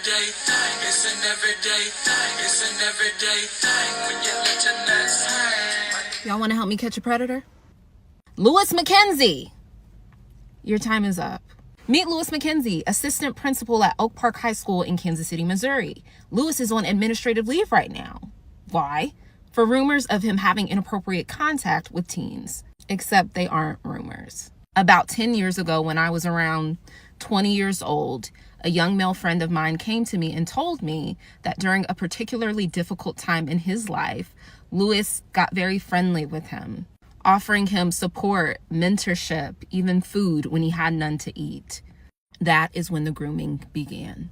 everyday thing. It's an everyday thing. It's an everyday thing. When you let your nuts hang. Y'all want to help me catch a predator? Lewis McKenzie. Your time is up. Meet Lewis McKenzie, assistant principal at Oak Park High School in Kansas City, Missouri. Lewis is on administrative leave right now. Why? For rumors of him having inappropriate contact with teens. Except they aren't rumors. About 10 years ago, when I was around 20 years old, a young male friend of mine came to me and told me that during a particularly difficult time in his life, Lewis got very friendly with him, offering him support, mentorship, even food when he had none to eat. That is when the grooming began.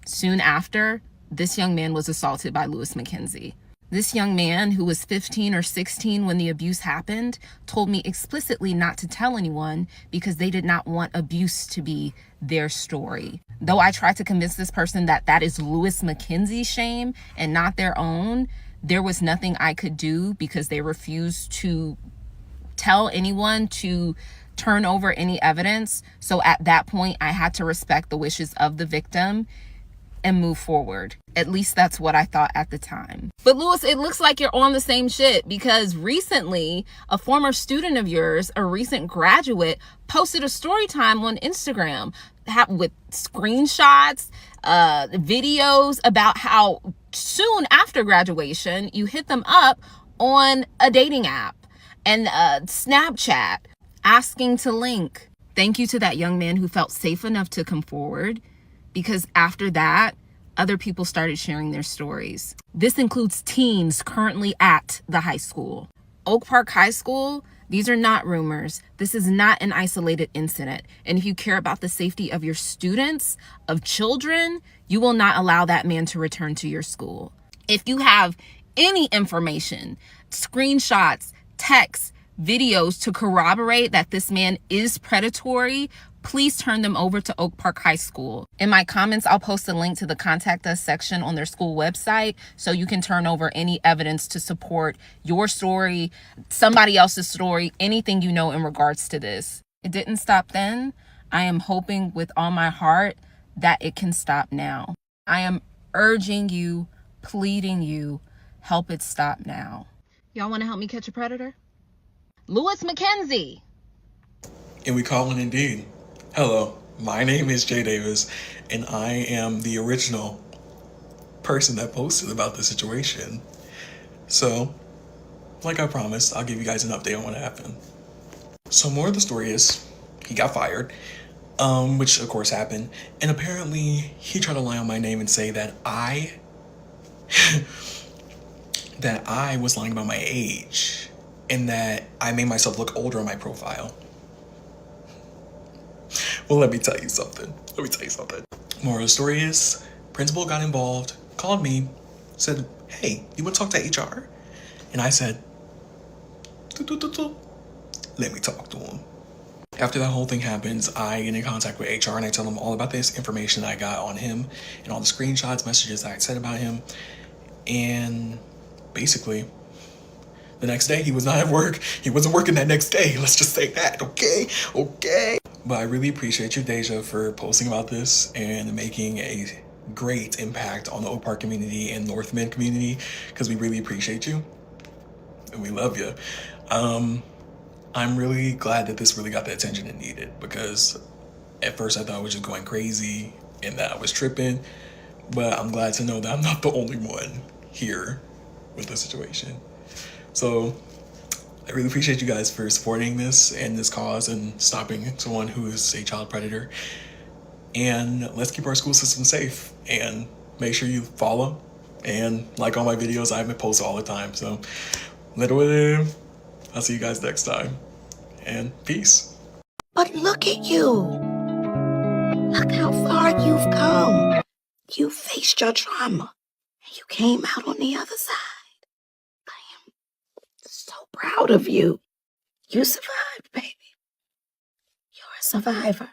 Soon after, this young man was assaulted by Lewis McKenzie. This young man, who was 15 or 16 when the abuse happened, told me explicitly not to tell anyone because they did not want abuse to be their story. Though I tried to convince this person that that is Lewis McKenzie's shame and not their own, there was nothing I could do because they refused to tell anyone to turn over any evidence. So at that point, I had to respect the wishes of the victim and move forward. At least that's what I thought at the time. But Lewis, it looks like you're on the same shit, because recently a former student of yours, a recent graduate, posted a story time on Instagram with screenshots, videos about how soon after graduation you hit them up on a dating app and Snapchat asking to link. Thank you to that young man who felt safe enough to come forward, because after that, other people started sharing their stories. This includes teens currently at the high school. Oak Park High School, these are not rumors. This is not an isolated incident. And if you care about the safety of your students, of children, you will not allow that man to return to your school. If you have any information, screenshots, texts, videos to corroborate that this man is predatory, please turn them over to Oak Park High School. In my comments, I'll post a link to the Contact Us section on their school website so you can turn over any evidence to support your story, somebody else's story, anything you know in regards to this. It didn't stop then. I am hoping with all my heart that it can stop now. I am urging you, pleading you, help it stop now. Y'all want to help me catch a predator? Lewis McKenzie. And we call it indeed. Hello, my name is Jay Davis, and I am the original person that posted about the situation. So, like I promised, I'll give you guys an update on what happened. So more of the story is, he got fired, which of course happened, and apparently he tried to lie on my name and say that I was lying about my age, and that I made myself look older on my profile. Well, let me tell you something. More of the story is, principal got involved, called me, said, hey, you want to talk to HR? And I said, let me talk to him. After that whole thing happens, I get in contact with HR and I tell them all about this information I got on him and all the screenshots, messages I had said about him. And basically, the next day he was not at work. He wasn't working that next day. Let's just say that, okay? But I really appreciate you, Deja, for posting about this and making a great impact on the Oak Park community and North Mid community, because we really appreciate you and we love you. I'm really glad that this really got the attention it needed, because at first I thought I was just going crazy and that I was tripping, but I'm glad to know that I'm not the only one here with the situation. So I really appreciate you guys for supporting this and this cause and stopping someone who is a child predator. And let's keep our school system safe, and make sure you follow and like all my videos. I post all the time. So literally, I'll see you guys next time, and peace. But look at you. Look how far you've come. You faced your trauma and you came out on the other side. So proud of you. You survived, baby. You're a survivor.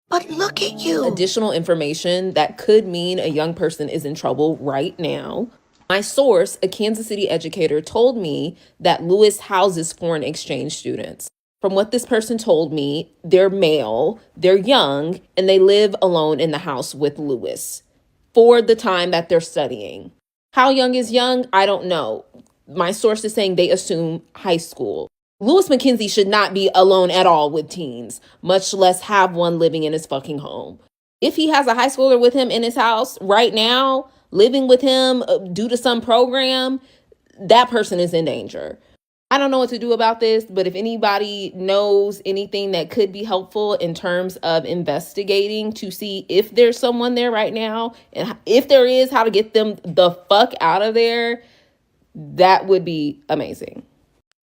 But look at you. Additional information that could mean a young person is in trouble right now. My source, a Kansas City educator, told me that Lewis houses foreign exchange students. From what this person told me, they're male, they're young, and they live alone in the house with Lewis. for the time that they're studying. How young is young? I don't know. My source is saying they assume high school. Louis McKenzie should not be alone at all with teens, much less have one living in his fucking home. If he has a high schooler with him in his house right now, living with him due to some program, that person is in danger. I don't know what to do about this, but if anybody knows anything that could be helpful in terms of investigating to see if there's someone there right now, and if there is, how to get them the fuck out of there, that would be amazing.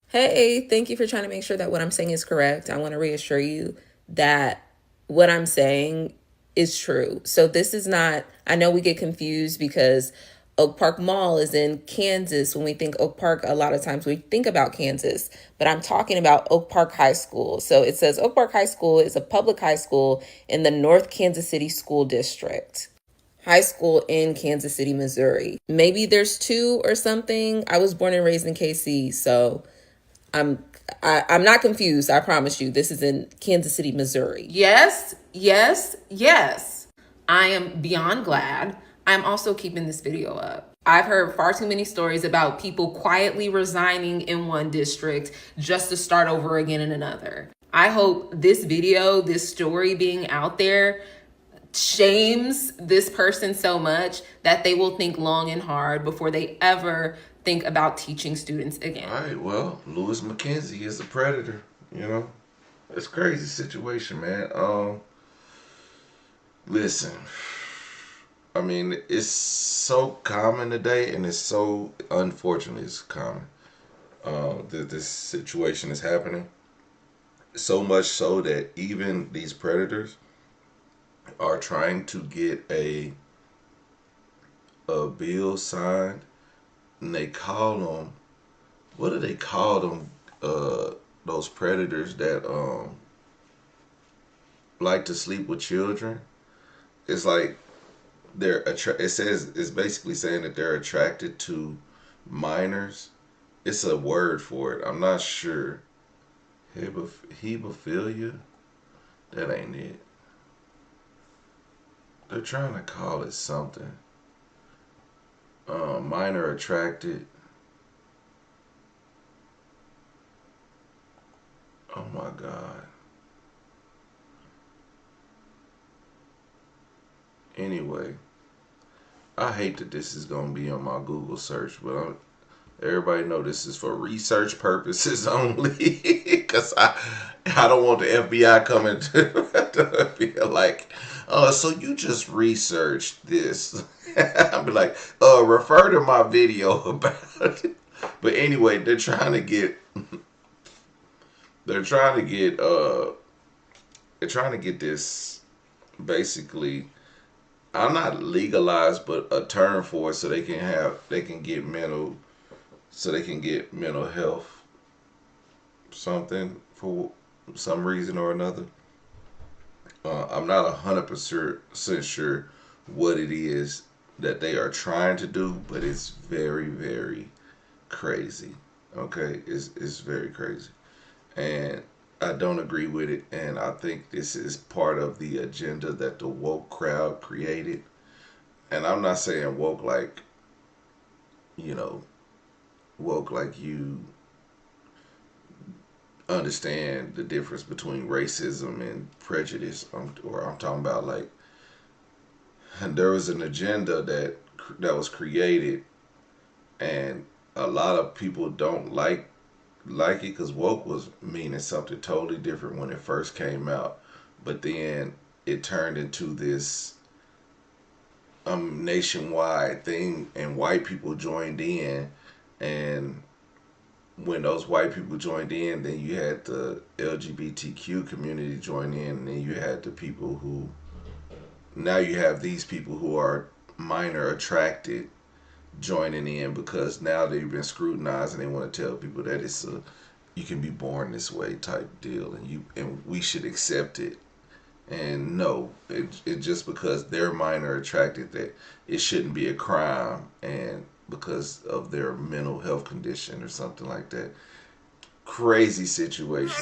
Hey, thank you for trying to make sure that what I'm saying is correct. I want to reassure you that what I'm saying is true. So this is not, I know we get confused because Oak Park Mall is in Kansas. When we think Oak Park, a lot of times we think about Kansas, but I'm talking about Oak Park High School. So it says Oak Park High School is a public high school in the North Kansas City School District. High school in Kansas City, Missouri. Maybe there's two or something. I was born and raised in KC, so I'm not confused. I promise you, this is in Kansas City, Missouri. Yes, yes, yes. I am beyond glad. I'm also keeping this video up. I've heard far too many stories about people quietly resigning in one district just to start over again in another. I hope this video, this story being out there, shames this person so much that they will think long and hard before they ever think about teaching students again. All right, well, Louis McKenzie is a predator, you know. It's a crazy situation, man. Listen, I mean, it's so common today, and it's so, unfortunately, it's common that this situation is happening. So much so that even these predators are trying to get a bill signed, and they call them, what do they call them? Those predators that like to sleep with children. It's like it says, it's basically saying that they're attracted to minors. It's a word for it. I'm not sure. Hebophilia? That ain't it. They're trying to call it something. Minor attracted. Oh my God. Anyway, I hate that this is going to be on my Google search, but everybody know this is for research purposes only. Because I don't want the FBI coming to be like, oh, so you just researched this. I'll be like, refer to my video about it. But anyway, they're trying to get this basically, I'm not legalized, but a term for it so they can get mental health something for some reason or another. I'm not 100% sure what it is that they are trying to do, but it's very, very crazy. Okay, it's very crazy, and I don't agree with it, and I think this is part of the agenda that the woke crowd created. And I'm not saying woke like, woke like you understand the difference between racism and prejudice. I'm talking about like, there was an agenda that was created, and a lot of people don't like it because woke was meaning something totally different when it first came out, but then it turned into this nationwide thing, and white people joined in, and when those white people joined in, then you had the LGBTQ community join in, and then you had the people who, now you have these people who are minor attracted joining in, because now they've been scrutinized and they want to tell people that you can be born this way type deal, and we should accept it. And no, it just because they're minor attracted that it shouldn't be a crime, and because of their mental health condition or something like that. Crazy situation.